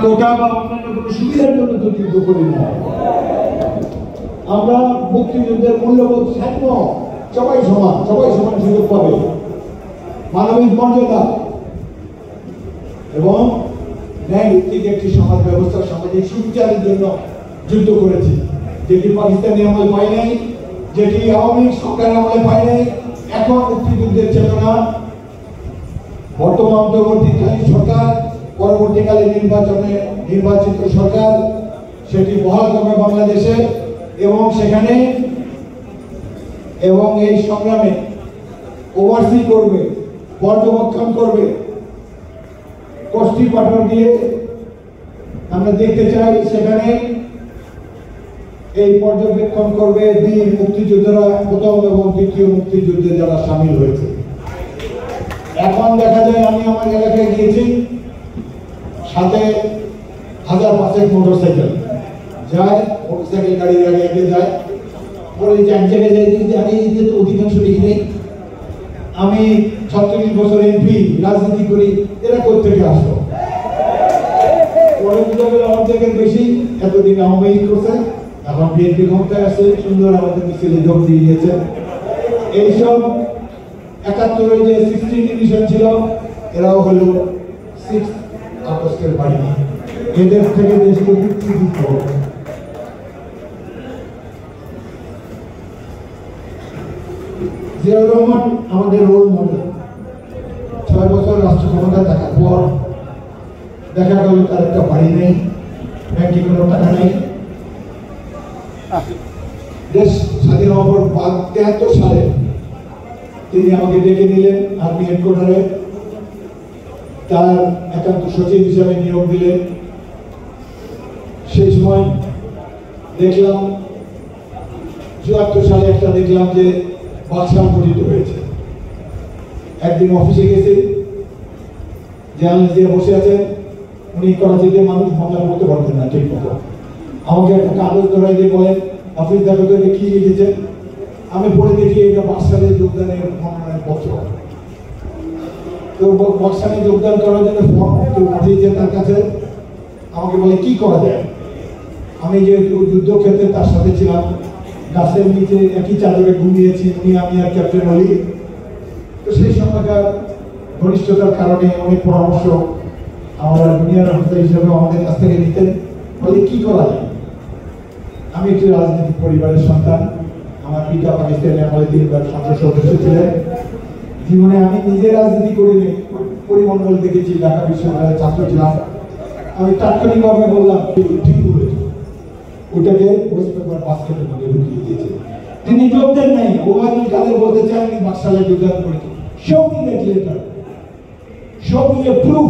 কোটা বা অন্যান্য কোনো সুবিধার জন্য তো যুদ্ধ করি না। আমরা মুক্তিযুদ্ধের মূল্যবোধ থাকবো, সবাই সমান, সবাই সমান সুযোগ পাবে, মানবিক মর্যাদা এবং ন্যায় ভিত্তিক একটি সমাজ ব্যবস্থা, সামাজিক সুবিচারের জন্য যুদ্ধ করেছি, যেটি পাকিস্তানি আমলে পাই নাই, যেটি আওয়ামী লীগ সরকারের আমলে পাই নাই। এখন মুক্তিযুদ্ধের চেতনা বর্তমান অন্তর্বর্তীকালীন সরকার, পরবর্তীকালে নির্বাচিত সরকার সেটি বহাল করবে বাংলাদেশে এবং সেখানে এবং এই সংগ্রামে ওভারসি করবে, পর্যবেক্ষণ করবে। কষ্টি পাঠন দিয়ে আমরা দেখতে চাই সেখানে এই পর্যবেক্ষণ করবে বীর মুক্তিযোদ্ধারা, প্রথম এবং দ্বিতীয় মুক্তিযুদ্ধে যারা সামিল হয়েছে। এখন দেখা যায় আমি আমার এলাকায় গিয়েছি, সাথে 1000-500 মোটরসাইকেল যায়, মোটরসাইকেল গাড়ির আগে আগে যায়, পরে এক জায়গায় যাই যে আমি তো অধিকাংশ লিখি নেই, আমি 36 বছর এমপি রাজনীতি করি, এরা কোথেকে আসলো? পরে বুঝা গেল অর্ধেকের বেশি এতদিন আওয়ামী লীগ করছে, এখন বিএনপি ক্ষমতায় আসছে, সুন্দর আমাদের মিছিলে যোগ দিয়ে দিয়েছে। এইসব 71-এ যে 16 ডিভিশন ছিল, এরাও হলো 6 আগস্টের বাড়ি, এদের থেকে দেশকে মুক্তি দিতে হবে। জিয়াউর রহমান আমাদের রোল মডেল। 6 বছর রাষ্ট্র ক্ষমতায় থাকার পর দেখা গেল তার একটা বাড়ি নেই, ব্যাংকে কোনো টাকা নেই। দেশ স্বাধীন হওয়ার পর 73 সালে তিনি আমাকে ডেকে নিলেন আর্মি হেডকোয়ার্টারে, তার একান্ত সচিব হিসাবে নিয়োগ দিলেন। সেই সময় দেখলাম 74 সালে একটা দেখলাম যে বাদশাহ গঠিত হয়েছে। একদিন অফিসে গেছে, জার্নালিস্ট দিয়ে বসে আছেন, উনি করাচিতে মানুষ বাংলা বলতে পারতেন না ঠিক মতো, আমাকে একটা কাগজ ধরাই দিয়ে বলেন অফিস দেখো তো কি লিখেছে। আমি পড়ে দেখি এটা বাদশাহের যোগদানের মনোনয়ন পত্র। তো বাদশাহে যোগদান করার জন্য ফর্ম পাঠিয়েছে তার কাছে, আমাকে বলে কি করা যায়। আমি যেহেতু যুদ্ধক্ষেত্রে তার সাথে ছিলাম, গাছের নিচে একই চাদরে ঘুমিয়েছি উনি, আমি আর ক্যাপ্টেন অলি। তো সেই সময়কার ঘনিষ্ঠতার কারণে অনেক পরামর্শ আমরা দুনিয়ার অবস্থা হিসেবে আমাদের কাছ থেকে নিতেন। বলে কি করা যায়। আমি একটি রাজনৈতিক পরিবারের সন্তান, আমার পিতা পাকিস্তানি আমলে 3বার সংসদ সদস্য ছিলেন। জীবনে আমি নিজে রাজনীতি করিনি, পরিমণ্ডল দেখেছি, ঢাকা বিশ্ববিদ্যালয়ের ছাত্র ছিলাম। আমি তাৎক্ষণিকভাবে বললাম ঠিক বলেছি, ওটাকে ওয়েস্ট বেঙ্গল বাস্কেটের মধ্যে ঢুকিয়ে দিয়েছে। তিনি যোগ দেন নাই, ওবায়দুল কাদের বলতে চান আমি বাকশালে যোগদান করেছি। Show me that letter, show me a proof.